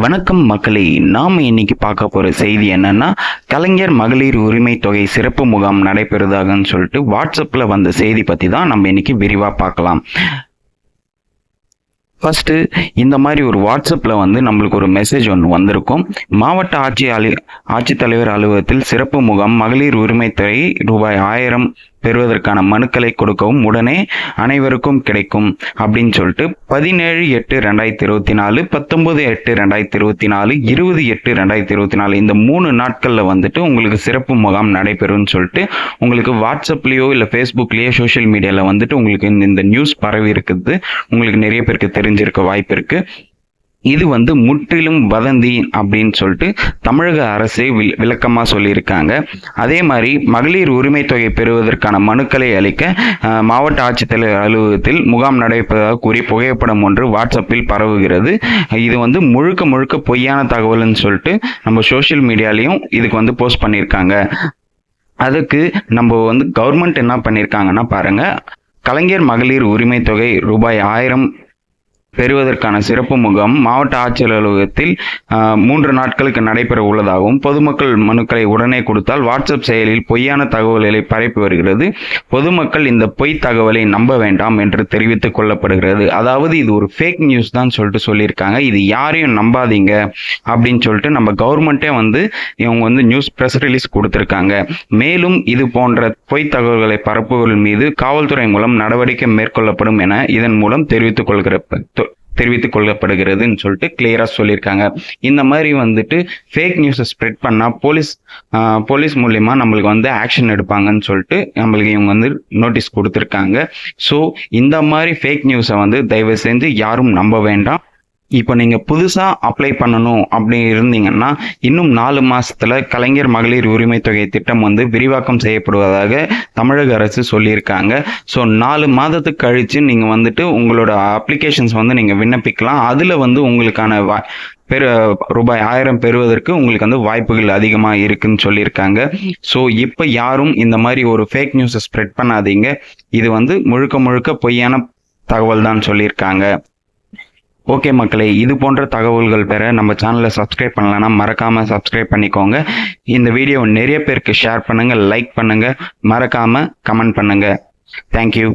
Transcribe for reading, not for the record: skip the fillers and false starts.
வணக்கம் மக்களே, நாம் இன்னைக்கு பார்க்க போகிற செய்தி என்னன்னா, கலைஞர் மகளிர் உரிமை தொகை சிறப்பு முகாம் நடைபெறுதாகன்னு சொல்லிட்டு வாட்ஸ்அப்பில் வந்த செய்தி பற்றி தான் நம்ம இன்னைக்கு விரிவாக பார்க்கலாம். ஃபஸ்ட்டு இந்த மாதிரி ஒரு வாட்ஸ்அப்பில் நம்மளுக்கு ஒரு மெசேஜ் ஒன்று வந்திருக்கும். மாவட்ட ஆட்சித்தலைவர் அலுவலகத்தில் சிறப்பு முகாம் மகளிர் உரிமை தொகை ரூபாய் 1000 பெறுவதற்கான மனுக்களை கொடுக்கவும் உடனே அனைவருக்கும் கிடைக்கும் அப்படின்னு சொல்லிட்டு 17/8/2024, 19/8/2024, 20/8/2024 இந்த 3 நாட்களில் உங்களுக்கு சிறப்பு முகாம் நடைபெறும்னு சொல்லிட்டு உங்களுக்கு வாட்ஸ்அப்லேயோ இல்லை ஃபேஸ்புக்லேயோ சோஷியல் மீடியாவில் உங்களுக்கு இந்த நியூஸ் பரவி இருக்குது. உங்களுக்கு நிறைய பேருக்கு தெரிஞ்சிருக்க வாய்ப்பு இருக்குது. இது முற்றிலும் வதந்தி அப்படின்னு சொல்லிட்டு தமிழக அரசே விளக்கமாக சொல்லியிருக்காங்க. அதே மாதிரி மகளிர் உரிமை தொகை பெறுவதற்கான மனுக்களை அளிக்க மாவட்ட ஆட்சித்தலைவர் அலுவலகத்தில் முகாம் நடைபெறுவதாக கூறி புகைப்படம் ஒன்று வாட்ஸ்அப்பில் பரவுகிறது. இது முழுக்க முழுக்க பொய்யான தகவல்னு சொல்லிட்டு நம்ம சோஷியல் மீடியாலையும் இதுக்கு போஸ்ட் பண்ணியிருக்காங்க. அதுக்கு நம்ம கவர்மெண்ட் என்ன பண்ணியிருக்காங்கன்னா பாருங்க, கலைஞர் மகளிர் உரிமை தொகை ரூபாய் 1000 பெறுவதற்கான சிறப்பு முகாம் மாவட்ட ஆட்சியர் அலுவலகத்தில் 3 நாட்களுக்கு நடைபெற உள்ளதாகவும் பொதுமக்கள் மனுக்களை உடனே கொடுத்தால் வாட்ஸ்அப் செயலில் பொய்யான தகவல்களை பரப்பி வருகிறது. பொதுமக்கள் இந்த பொய் தகவலை நம்ப வேண்டாம் என்று தெரிவித்துக் கொள்ளப்படுகிறது. அதாவது இது ஒரு ஃபேக் நியூஸ் தான் சொல்லியிருக்காங்க. இது யாரையும் நம்பாதீங்க அப்படின்னு சொல்லிட்டு நம்ம கவர்மெண்ட்டே இவங்க நியூஸ் ப்ரெஸ் ரிலீஸ் கொடுத்திருக்காங்க. மேலும் இது போன்ற பொய் தகவல்களை பரப்புவர்கள் மீது காவல்துறை மூலம் நடவடிக்கை மேற்கொள்ளப்படும் என இதன் மூலம் தெரிவித்துக் கொள்ளப்படுகிறதுன்னு சொல்லிட்டு கிளியரா சொல்லியிருக்காங்க. இந்த மாதிரி ஃபேக் நியூஸை ஸ்ப்ரெட் பண்ணா போலீஸ் மூலியமா நம்மளுக்கு ஆக்ஷன் எடுப்பாங்கன்னு சொல்லிட்டு நம்மளுக்கு இவங்க நோட்டீஸ் கொடுத்துருக்காங்க. ஸோ இந்த மாதிரி ஃபேக் நியூஸை தயவு செஞ்சு யாரும் நம்ப வேண்டாம். இப்போ நீங்கள் புதுசாக அப்ளை பண்ணணும் அப்படி இருந்தீங்கன்னா இன்னும் 4 மாதத்தில் கலைஞர் மகளிர் உரிமை தொகை திட்டம் விரிவாக்கம் செய்யப்படுவதாக தமிழக அரசு சொல்லியிருக்காங்க. ஸோ 4 மாதத்துக்கு கழித்து நீங்கள் உங்களோட அப்ளிகேஷன்ஸ் நீங்கள் விண்ணப்பிக்கலாம். அதில் உங்களுக்கான ரூபாய் 1000 பெறுவதற்கு உங்களுக்கு வாய்ப்புகள் அதிகமாக இருக்குன்னு சொல்லியிருக்காங்க. ஸோ இப்போ யாரும் இந்த மாதிரி ஒரு ஃபேக் நியூஸை ஸ்ப்ரெட் பண்ணாதீங்க. இது முழுக்க முழுக்க பொய்யான தகவல் தான் சொல்லியிருக்காங்க. ஓகே மக்களே, இது போன்ற தகவல்கள் பெற நம்ம சேனலை சப்ஸ்கிரைப் பண்ணலன்னா மறக்காமல் சப்ஸ்கிரைப் பண்ணிக்கோங்க. இந்த வீடியோவை நிறைய பேருக்கு ஷேர் பண்ணுங்கள், லைக் பண்ணுங்கள், மறக்காமல் கமெண்ட் பண்ணுங்கள். தேங்க்யூ.